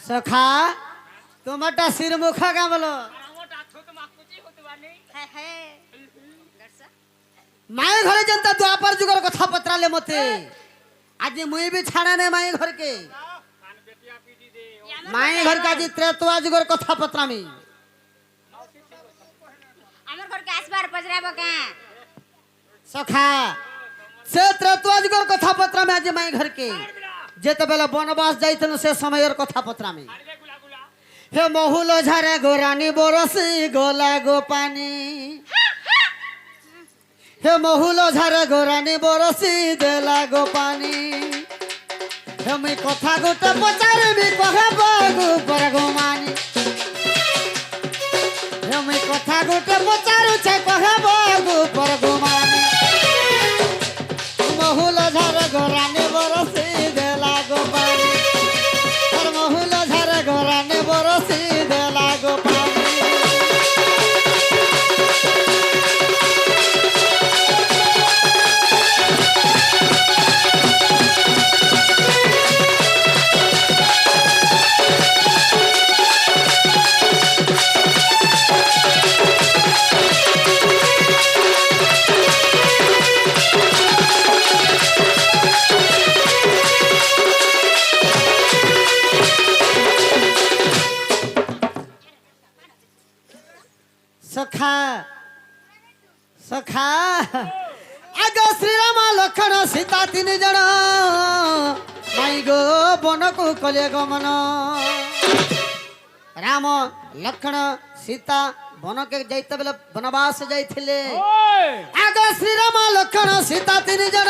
सखा তোমারটা সির মুখা গামলো মায়ের ঘরে যেতে দ্বাপর যুগের কথা পত্রালে মতে আজ মুই বি ছাড়া নে মায়ের ঘরকে মায়ের ঘর কাজে ত্রেতোয়া যুগের কথা পত্রামি আমার ঘরকে আসবার পজরাব কা সখা সে ত্রেতোয়া যুগের কথা পত্রামি আজ মায়ের ঘরকে যেতে বেলা বনবাস যাইতেন সে সময়ের কথা পত্রামি হে মহুল ঝারে গোরানি বরসি গোলা গো পানি হে মহুল ঝারে গোরানি বরসি দেলা গো পানি হে মুই কথা গোটে পচারিবি কহে বাগু পর গো মানি হে মুই কথা গোটে পচারুছে কহে বাগু পর গো মানি মহুল ঝারে গোরানি বরসি দেলা গো পানি আর মহুল ঝারে গোরানি বরসি দেলা গো পানি सखा सखा आग श्रीराम लक्षण सीता तीन जन माई गो बन को कले गमन राम लक्षण सीता बन के जाते बेले वनवास जाइथिले आग श्रीराम लक्षण सीता तीन जन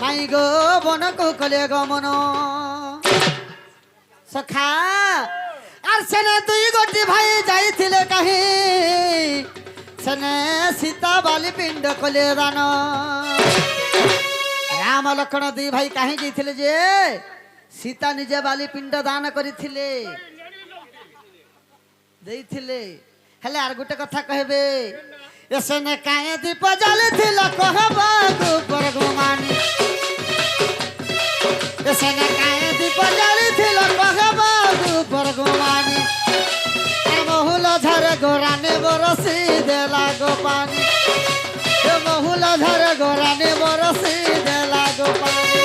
माई गो बन को कले गमन सखा আর সেনে দুই গোটি ভাই যাইছিলে কাহি সেনে সীতা বালি পিণ্ড কলে দান রাম লক্ষণ দুই ভাই কাহি যাইছিলে যে সীতা নিজে বালি পিণ্ড দান করিছিলে দেইছিলে হেলে আর গোটে কথা কহবে এ সেনে কায়ে দীপ জ্বালিছিল কহবা গোপর গোমানি এ সেনে কায়ে দীপ জ্বালিছিল কহবা গোপর গোমানি মহুল ঝরে গোরানি বরসি দেলা গো পানি মহুল ঝরে গোরানি বরসি দেলা গো পানি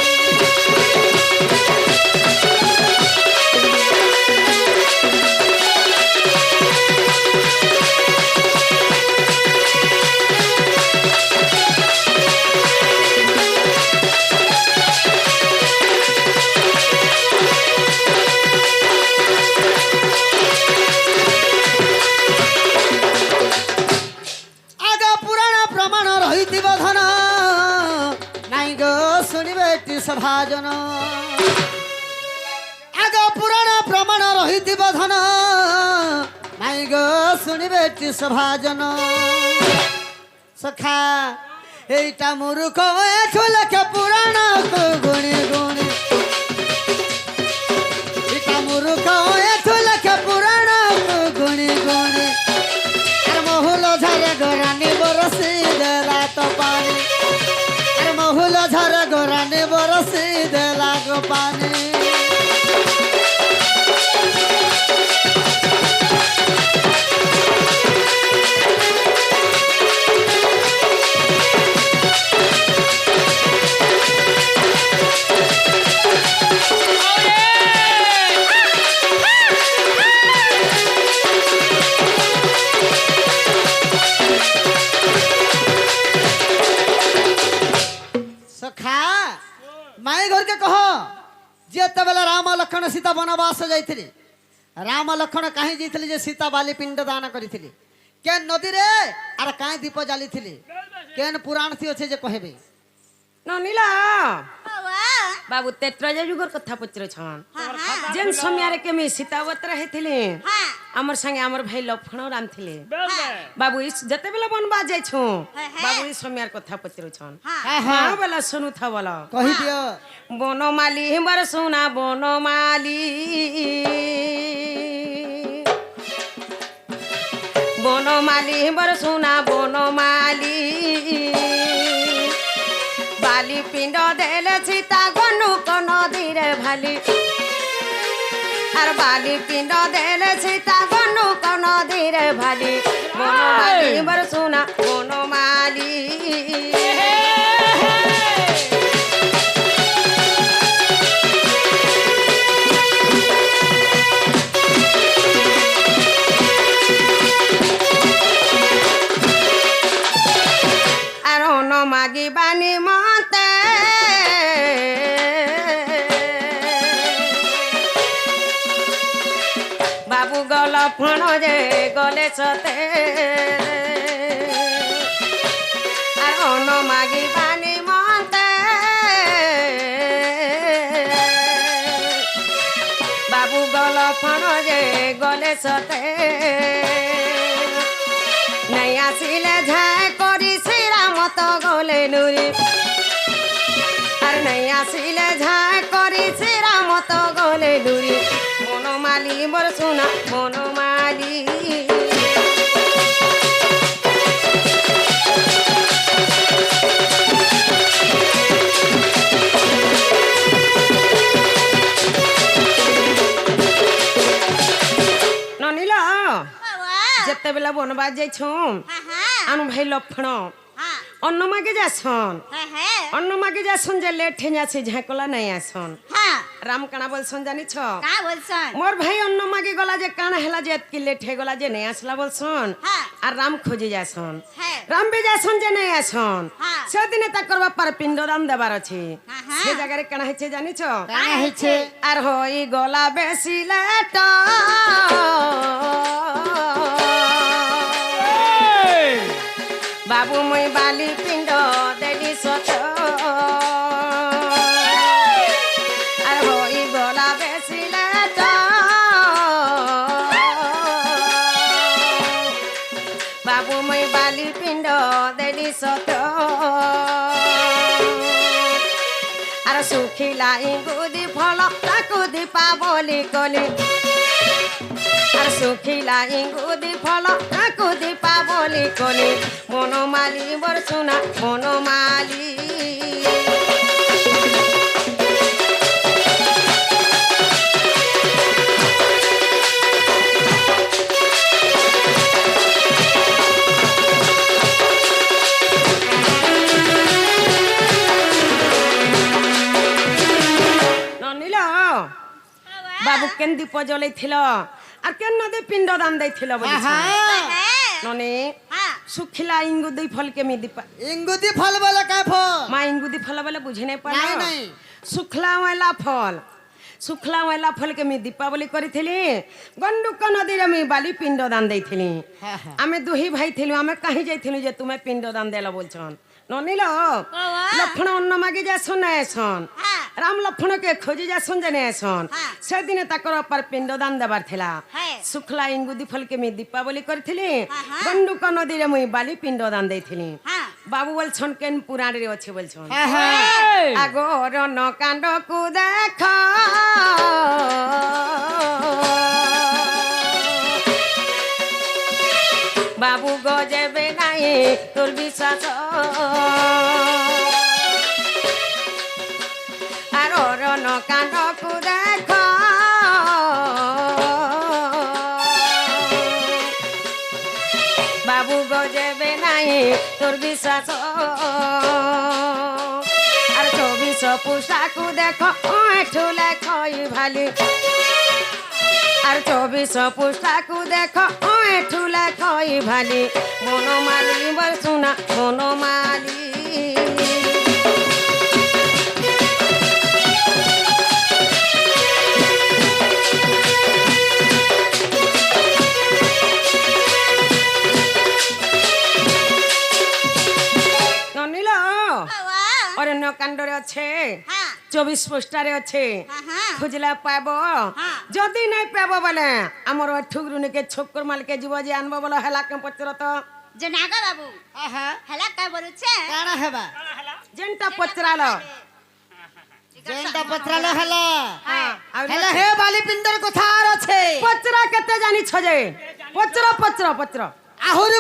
सभाजन आग पुराण प्रमाण रही धन नाई गो शुणवे सभाजन सखा एटा मूर्ख एठु लेखे पुराण को गुणी गुणी एटा मूर्ख एठु लेखे पुराण को गुणी गुणी महुल झरे गोरानी बरसी देला तो पानी महुल झर गोरानी बरसी देला गो पानी माई घर के कह जेते बेला राम लक्षण सीता वनवास जाइथिले राम लक्षण कहीं जाइथिले जे सीता बाली पिंड दान करिथिले केन नदी रे आर काई दीप जालिथिले केन पुराण थी अछि जे कहबे ननीला बाबू तेत्रज जुगर कथा पचर छन जेन समयारे के में सीतावत रहिथिले हमर संगे हमर भाई लक्ष्मण राम थिले बाबू इस जते बेला बनबा जाय छु बाबू इस समयार कथा पचर छन हां बेला सुनु था बोला कहि दियो बनमाली हमर सुना बनमाली बनमाली हमर सुना बनमाली बाली पिंड देले सीता गनु नदी रे भाली আর বালি পিণ্ড দেলে সীতা বনু কোন ধীরে ভালি বনমালি বর সোনা বনমালি আর অন মাগি বানি মতে বাবু গল ফণ যে গলে সতে আর অন মাগি বানি মতে বাবু গল ফণ যে গলে সতে নাই আসিলে ঝাঁ করি শ্রীরামত গলে নুরি আর নাই আসিলে ঝাঁ করি শ্রীরামত গলে নুরি বনমালি মোর সোনা বনমালি ননিল যেতেবেলা বনবাস যাইছু আনু ভাই লক্ষণ অন্য মাগে যাসন অন্য মাগে যাসন যে লেট হয়ে যাচ্ছে ঝাঁকলা নাই আসন রাম কানা বলছন জানিছ মোর ভাই অন্য মাগে গলা যে কানা হেলা যে এতকি লেট হয়ে গলা যে নেই আসলা বলছন আর রাম খোঁজে যাসন রাম বি যাসন যে নেই আসন সেদিনে তাকর বাপার পিণ্ডদান দেবার আছে সে জায়গায় কানা হয়েছে জানিছ আর হই গলা বেশি লেট বাবু মই বালি পিণ্ড দেলি সত আর হই গলা বেশি লেট বাবু মই বালি পিণ্ড দেলি সত আর শুখিলা ইঙ্গুদি ফল তাকু দীপা বলি কলি আর শুখিলা ইঙ্গুদি ফল তাকু দীপা বলি কলি বনমালি বর সোনা বনমালি ননিল বাবু কেন দীপ জ্বলাইছিল আর কেন নদী পিণ্ড দান দিয়েছিল ননি শুখিলা ইঙ্গুদি ফল কেমি দীপা ইঙ্গুদি ফল বলে কা ফল মা ইঙ্গুদি ফল বলে বুঝি নাই পারা নাই নাই শুখলা ওয়ালা ফল শুখলা ওয়ালা ফল কেমি দীপাবলি করিছিলি গন্ডুক নদীরে আমি বালি পিণ্ড দান দিয়েছিলি আমি দুহি ভাই থিলু আমি কাহি যাইছিলু যে তুমি পিণ্ড দান দেলা বলছন ননিল লক্ষণ অন্য মাগি যাসন না এসন রাম লক্ষণকে খোঁজি যাসন যে এসন সেদিনে তাকর অপার পিণ্ড দান দেবার থিলা শুখলা ইঙ্গুদি ফলকে আমি দীপাবলি করিছিলি গন্ডুক নদীরে মুই বালি পিণ্ড দান দিয়েছিলি বাবু বলছন কেন পুরাণে আছে বলছন আগর ন কাণ্ড কু দেখ বাবু গজেবে নাই তোর বিশ্বাস আর অরণ কাণ্ড কু দেখ বাবু গজেবে নাই তোর বিশ্বাস আর 24 পোশাকু দেখ এঠু লেখই ভালি আর 24 পোশাকু দেখ এঠু লেখই ভালি বনমালি বর সোনা বনমালি ননিল অরণ্য কাণ্ডরে আছে 24 পোস্টারে আছে খুঁজলে পাব যদি নাই পাব বলে আমার ঠুকরুনিকে ছোকর মালিকে জীব যে আনবো বলো হেলা কে পচর তো যে নাগা বাবু হেলা কা বলছে কানা হেবা যেনটা পচরালো যেনটা পত্রালো হেলা হেলা হে বালি পিণ্ডর কথা আর আছে পচরা কেতে জানিছ যে পচর পচর পচর আহুরি